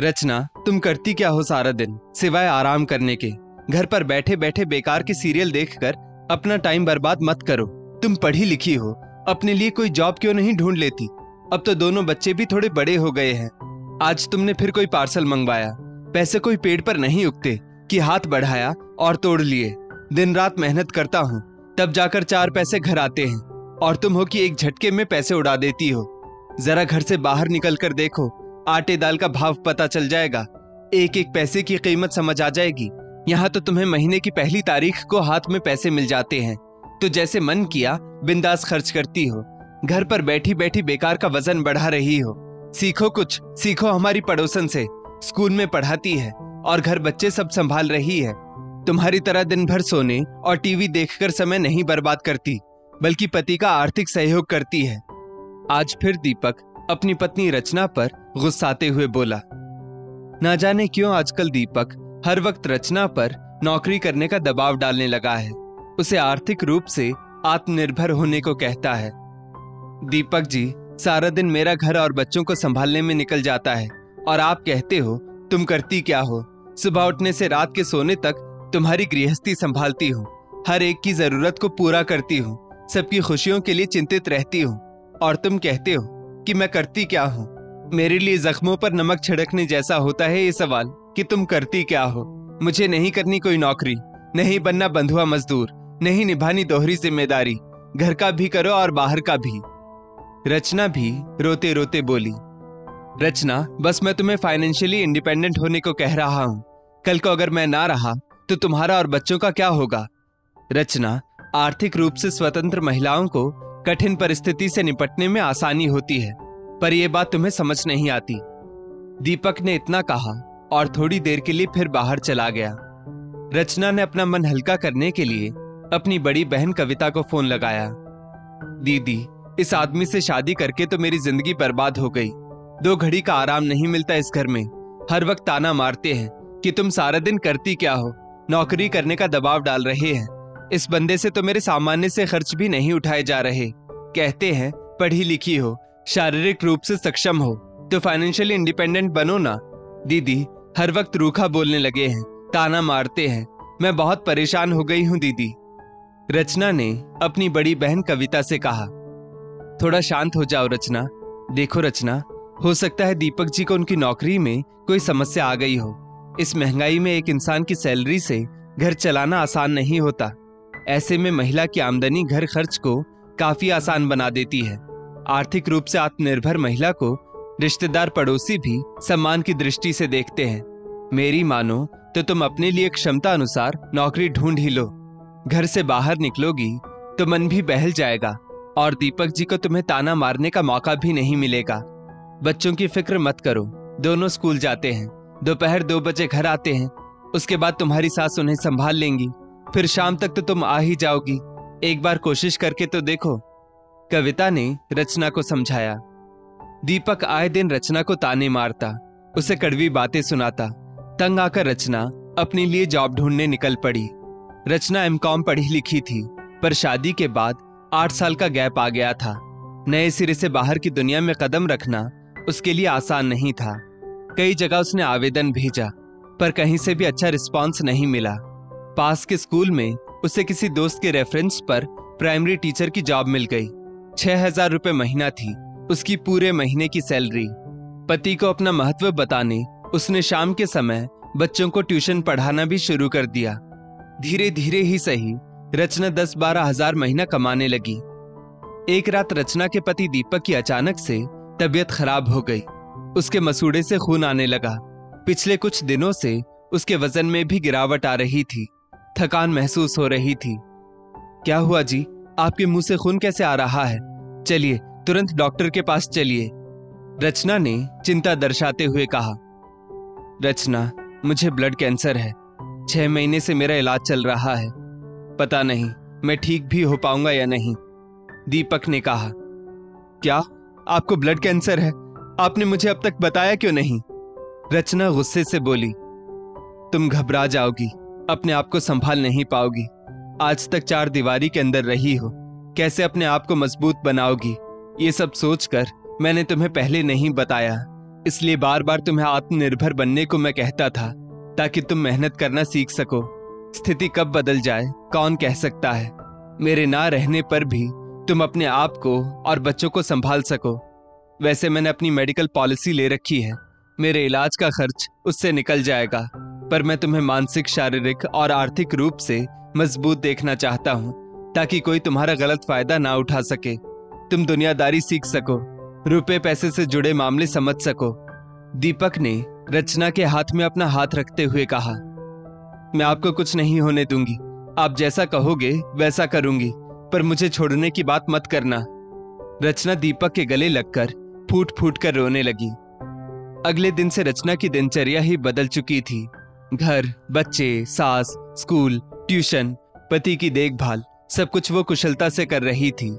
रचना, तुम करती क्या हो सारा दिन सिवाय आराम करने के? घर पर बैठे बैठे बेकार के सीरियल देखकर अपना टाइम बर्बाद मत करो। तुम पढ़ी लिखी हो, अपने लिए कोई जॉब क्यों नहीं ढूंढ लेती? अब तो दोनों बच्चे भी थोड़े बड़े हो गए हैं। आज तुमने फिर कोई पार्सल मंगवाया। पैसे कोई पेड़ पर नहीं उगते कि हाथ बढ़ाया और तोड़ लिए। दिन रात मेहनत करता हूँ, तब जाकर 4 पैसे घर आते हैं, और तुम हो कि एक झटके में पैसे उड़ा देती हो। जरा घर से बाहर निकल कर देखो, आटे दाल का भाव पता चल जाएगा। एक एक पैसे की कीमत समझ आ जाएगी। यहाँ तो तुम्हें महीने की पहली तारीख को हाथ में पैसे मिल जाते हैं, तो जैसे मन किया बिंदास खर्च करती हो। घर पर बैठी बैठी बेकार का वजन बढ़ा रही हो। सीखो, कुछ सीखो हमारी पड़ोसन से। स्कूल में पढ़ाती है और घर बच्चे सब संभाल रही है। तुम्हारी तरह दिन भर सोने और टीवी देखकर समय नहीं बर्बाद करती, बल्कि पति का आर्थिक सहयोग करती है। आज फिर दीपक अपनी पत्नी रचना पर गुस्साते हुए बोला। ना जाने क्यों आजकल दीपक हर वक्त रचना पर नौकरी करने का दबाव डालने लगा है। उसे आर्थिक रूप से आत्मनिर्भर होने को कहता है। दीपक जी, सारा दिन मेरा घर और बच्चों को संभालने में निकल जाता है, और आप कहते हो तुम करती क्या हो? सुबह उठने से रात के सोने तक तुम्हारी गृहस्थी संभालती हूँ, हर एक की जरूरत को पूरा करती हूँ, सबकी खुशियों के लिए चिंतित रहती हूँ, और तुम कहते हो कि मैं करती क्या हूँ? मेरे लिए जख्मों पर नमक छिड़कने जैसा होता है ये सवाल कि तुम करती क्या हो। मुझे नहीं करनी कोई नौकरी, नहीं बनना बंधुआ मजदूर, नहीं निभानी दोहरी जिम्मेदारी। घर का भी करो और बाहर का भी। रचना भी रोते रोते बोली। रचना, बस मैं तुम्हें फाइनेंशियली इंडिपेंडेंट होने को कह रहा हूँ। कल को अगर मैं ना रहा तो तुम्हारा और बच्चों का क्या होगा? रचना, आर्थिक रूप से स्वतंत्र महिलाओं को कठिन परिस्थिति से निपटने में आसानी होती है, पर यह बात तुम्हें समझ नहीं आती। दीपक ने इतना कहा और थोड़ी देर के लिए फिर बाहर चला गया। रचना ने अपना मन हल्का करने के लिए अपनी बड़ी बहन कविता को फोन लगाया। दीदी, इस आदमी से शादी करके तो मेरी जिंदगी बर्बाद हो गई। 2 घड़ी का आराम नहीं मिलता इस घर में। हर वक्त ताना मारते हैं कि तुम सारा दिन करती क्या हो, नौकरी करने का दबाव डाल रहे हैं। इस बंदे से तो मेरे सामान्य से खर्च भी नहीं उठाए जा रहे। कहते हैं पढ़ी लिखी हो, शारीरिक रूप से सक्षम हो, तो फाइनेंशियली इंडिपेंडेंट बनो ना। दीदी हर वक्त रूखा बोलने लगे हैं, ताना मारते हैं। मैं बहुत परेशान हो गई हूँ दीदी। रचना ने अपनी बड़ी बहन कविता से कहा। थोड़ा शांत हो जाओ रचना। देखो रचना, हो सकता है दीपक जी को उनकी नौकरी में कोई समस्या आ गई हो। इस महंगाई में एक इंसान की सैलरी से घर चलाना आसान नहीं होता। ऐसे में महिला की आमदनी घर खर्च को काफी आसान बना देती है। आर्थिक रूप से आत्मनिर्भर महिला को रिश्तेदार पड़ोसी भी सम्मान की दृष्टि से देखते हैं। मेरी मानो तो तुम अपने लिए क्षमता अनुसार नौकरी ढूंढ ही लो। घर से बाहर निकलोगी तो मन भी बहल जाएगा, और दीपक जी को तुम्हें ताना मारने का मौका भी नहीं मिलेगा। बच्चों की फिक्र मत करो, दोनों स्कूल जाते हैं, दोपहर 2 बजे घर आते हैं। उसके बाद तुम्हारी सास उन्हें संभाल लेंगी, फिर शाम तक तो तुम आ ही जाओगी। एक बार कोशिश करके तो देखो, कविता ने रचना को समझाया। दीपक आए दिन रचना को ताने मारता, उसे कड़वी बातें सुनाता। तंग आकर रचना अपने लिए जॉब ढूंढने निकल पड़ी। रचना एमकॉम पढ़ी लिखी थी, पर शादी के बाद 8 साल का गैप आ गया था। नए सिरे से बाहर की दुनिया में कदम रखना उसके लिए आसान नहीं था। कई जगह उसने आवेदन भेजा, पर कहीं से भी अच्छा रिस्पांस नहीं मिला। पास के स्कूल में उसे किसी दोस्त के रेफरेंस पर प्राइमरी टीचर की जॉब मिल गई। 6,000 रुपए महीना थी उसकी पूरे महीने की सैलरी। पति को अपना महत्व बताने उसने शाम के समय बच्चों को ट्यूशन पढ़ाना भी शुरू कर दिया। धीरे धीरे ही सही, रचना 10-12 हजार महीना कमाने लगी। एक रात रचना के पति दीपक की अचानक से तबीयत खराब हो गई। उसके मसूड़े से खून आने लगा। पिछले कुछ दिनों से उसके वजन में भी गिरावट आ रही थी। थकान महसूस हो रही थी। क्या हुआ जी, आपके मुंह से खून कैसे आ रहा है? चलिए तुरंत डॉक्टर के पास चलिए, रचना ने चिंता दर्शाते हुए कहा। रचना, मुझे ब्लड कैंसर है। 6 महीने से मेरा इलाज चल रहा है। पता नहीं मैं ठीक भी हो पाऊंगा या नहीं, दीपक ने कहा। क्या आपको ब्लड कैंसर है? आपने मुझे अब तक बताया क्यों नहीं? रचना गुस्से से बोली। तुम घबरा जाओगी, अपने आप को संभाल नहीं पाओगी। आज तक 4 दीवारी के अंदर रही हो, कैसे अपने आप को मजबूत बनाओगी? ये सब सोचकर मैंने तुम्हें पहले नहीं बताया। इसलिए बार बार तुम्हें आत्मनिर्भर बनने को मैं कहता था, ताकि तुम मेहनत करना सीख सको। स्थिति कब बदल जाए कौन कह सकता है। मेरे ना रहने पर भी तुम अपने आप को और बच्चों को संभाल सको। वैसे मैंने अपनी मेडिकल पॉलिसी ले रखी है, मेरे इलाज का खर्च उससे निकल जाएगा, पर मैं तुम्हें मानसिक, शारीरिक और आर्थिक रूप से मजबूत देखना चाहता हूँ, ताकि कोई तुम्हारा गलत फायदा ना उठा सके। तुम दुनियादारी सीख सको, रुपए पैसे से जुड़े मामले समझ सको। दीपक ने रचना के हाथ में अपना हाथ रखते हुए कहा, मैं आपको कुछ नहीं होने दूंगी, आप जैसा कहोगे वैसा करूंगी, पर मुझे छोड़ने की बात मत करना। रचना दीपक के गले लगकर फूट फूट कर रोने लगी। अगले दिन से रचना की दिनचर्या ही बदल चुकी थी। घर, बच्चे, सास, स्कूल, ट्यूशन, पति की देखभाल, सब कुछ वो कुशलता से कर रही थी।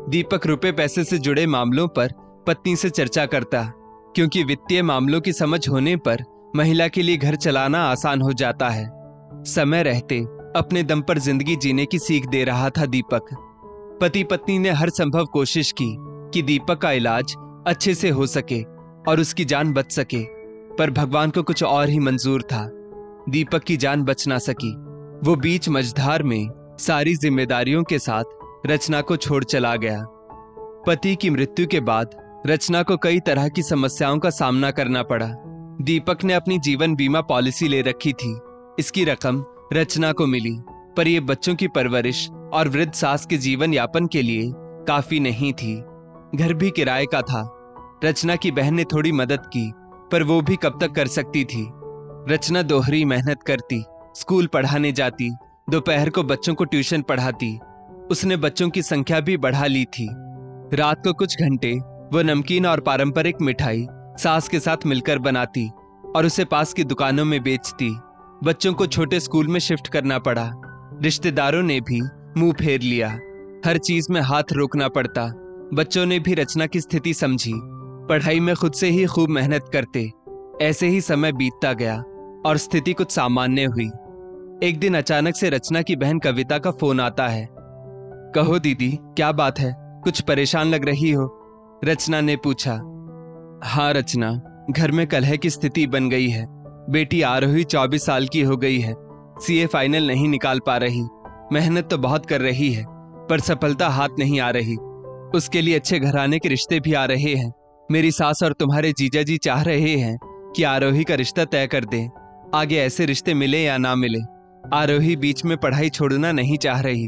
दीपक रुपए पैसे से जुड़े मामलों पर पत्नी से चर्चा करता, क्योंकि वित्तीय मामलों की समझ होने पर महिला के लिए घर चलाना आसान हो जाता है। समय रहते अपने दम पर जिंदगी जीने की सीख दे रहा था दीपक। पति पत्नी ने हर संभव कोशिश की कि दीपक का इलाज अच्छे से हो सके और उसकी जान बच सके, पर भगवान को कुछ और ही मंजूर था। दीपक की जान बच ना सकी। वो बीच मझधार में सारी जिम्मेदारियों के साथ रचना को छोड़ चला गया। पति की मृत्यु के बाद रचना को कई तरह की समस्याओं का सामना करना पड़ा। दीपक ने अपनी जीवन बीमा पॉलिसी ले रखी थी, इसकी रकम रचना को मिली, पर यह बच्चों की परवरिश और वृद्ध सास के जीवन यापन के लिए काफी नहीं थी। घर भी किराए का था। रचना की बहन ने थोड़ी मदद की, पर वो भी कब तक कर सकती थी। रचना दोहरी मेहनत करती, स्कूल पढ़ाने जाती, दोपहर को बच्चों को ट्यूशन पढ़ाती। उसने बच्चों की संख्या भी बढ़ा ली थी। रात को कुछ घंटे वो नमकीन और पारंपरिक मिठाई सास के साथ मिलकर बनाती और उसे पास की दुकानों में बेचती। बच्चों को छोटे स्कूल में शिफ्ट करना पड़ा। रिश्तेदारों ने भी मुंह फेर लिया, हर चीज में हाथ रोकना पड़ता। बच्चों ने भी रचना की स्थिति समझी, पढ़ाई में खुद से ही खूब मेहनत करते। ऐसे ही समय बीतता गया और स्थिति कुछ सामान्य हुई। एक दिन अचानक से रचना की बहन कविता का फोन आता है। कहो दीदी, क्या बात है, कुछ परेशान लग रही हो? रचना ने पूछा। हाँ रचना, घर में कलह की स्थिति बन गई है। बेटी आरोही 24 साल की हो गई है, सीए फाइनल नहीं निकाल पा रही। मेहनत तो बहुत कर रही है, पर सफलता हाथ नहीं आ रही। उसके लिए अच्छे घराने के रिश्ते भी आ रहे हैं। मेरी सास और तुम्हारे जीजा जी चाह रहे हैं कि आरोही का रिश्ता तय कर दें। आगे ऐसे रिश्ते मिले या ना मिले, आरोही बीच में पढ़ाई छोड़ना नहीं चाह रही।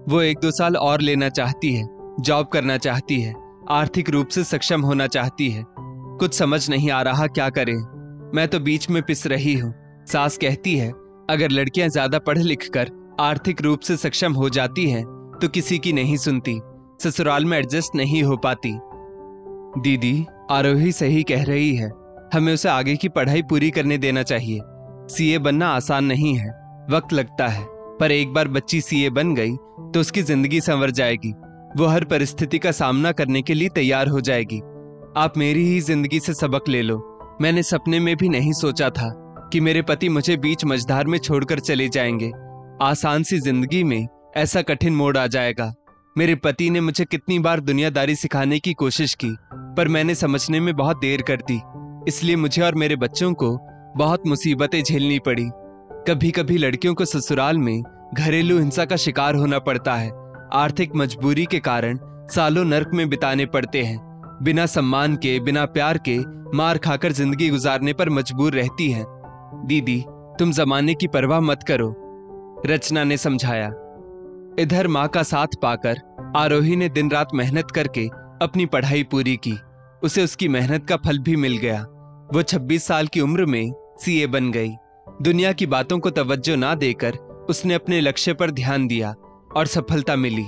वो 1-2 साल और लेना चाहती है, जॉब करना चाहती है, आर्थिक रूप से सक्षम होना चाहती है। कुछ समझ नहीं आ रहा क्या करें। मैं तो बीच में पिस रही हूँ। सास कहती है अगर लड़कियां ज्यादा पढ़ लिख कर आर्थिक रूप से सक्षम हो जाती हैं तो किसी की नहीं सुनती, ससुराल में एडजस्ट नहीं हो पाती। दीदी, आरोही सही कह रही है, हमें उसे आगे की पढ़ाई पूरी करने देना चाहिए। सीए बनना आसान नहीं है, वक्त लगता है, पर एक बार बच्ची सीए बन गई तो उसकी जिंदगी संवर जाएगी। वो हर परिस्थिति का सामना करने के लिए तैयार हो जाएगी। आप मेरी ही जिंदगी से सबक ले लो। मैंने सपने में भी नहीं सोचा था कि मेरे पति मुझे बीच मझधार में छोड़कर चले जाएंगे। आसान सी जिंदगी में ऐसा कठिन मोड़ आ जाएगा। मेरे पति ने मुझे कितनी बार दुनियादारी सिखाने की कोशिश की, पर मैंने समझने में बहुत देर कर दी। इसलिए मुझे और मेरे बच्चों को बहुत मुसीबतें झेलनी पड़ी। कभी कभी लड़कियों को ससुराल में घरेलू हिंसा का शिकार होना पड़ता है। आर्थिक मजबूरी के कारण सालों नर्क में बिताने पड़ते हैं। बिना सम्मान के, बिना प्यार के मार खाकर जिंदगी गुजारने पर मजबूर रहती हैं। दीदी, तुम जमाने की परवाह मत करो, रचना ने समझाया। इधर माँ का साथ पाकर आरोही ने दिन रात मेहनत करके अपनी पढ़ाई पूरी की। उसे उसकी मेहनत का फल भी मिल गया। वो 26 साल की उम्र में सीए बन गई। दुनिया की बातों को तवज्जो ना देकर उसने अपने लक्ष्य पर ध्यान दिया और सफलता मिली।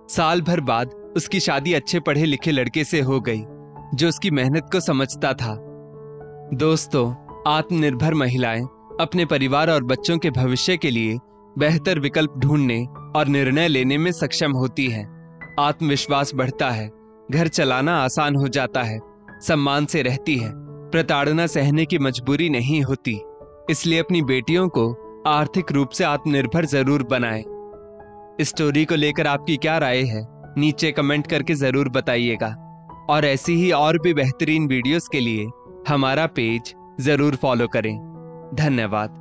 साल भर बाद उसकी शादी अच्छे पढ़े लिखे लड़के से हो गई जो उसकी मेहनत को समझता था। दोस्तों, आत्मनिर्भर महिलाएं अपने परिवार और बच्चों के भविष्य के लिए बेहतर विकल्प ढूंढने और निर्णय लेने में सक्षम होती हैं। आत्मविश्वास बढ़ता है, घर चलाना आसान हो जाता है, सम्मान से रहती है, प्रताड़ना सहने की मजबूरी नहीं होती। इसलिए अपनी बेटियों को आर्थिक रूप से आत्मनिर्भर जरूर बनाएं। इस स्टोरी को लेकर आपकी क्या राय है, नीचे कमेंट करके जरूर बताइएगा। और ऐसी ही और भी बेहतरीन वीडियोस के लिए हमारा पेज जरूर फॉलो करें। धन्यवाद।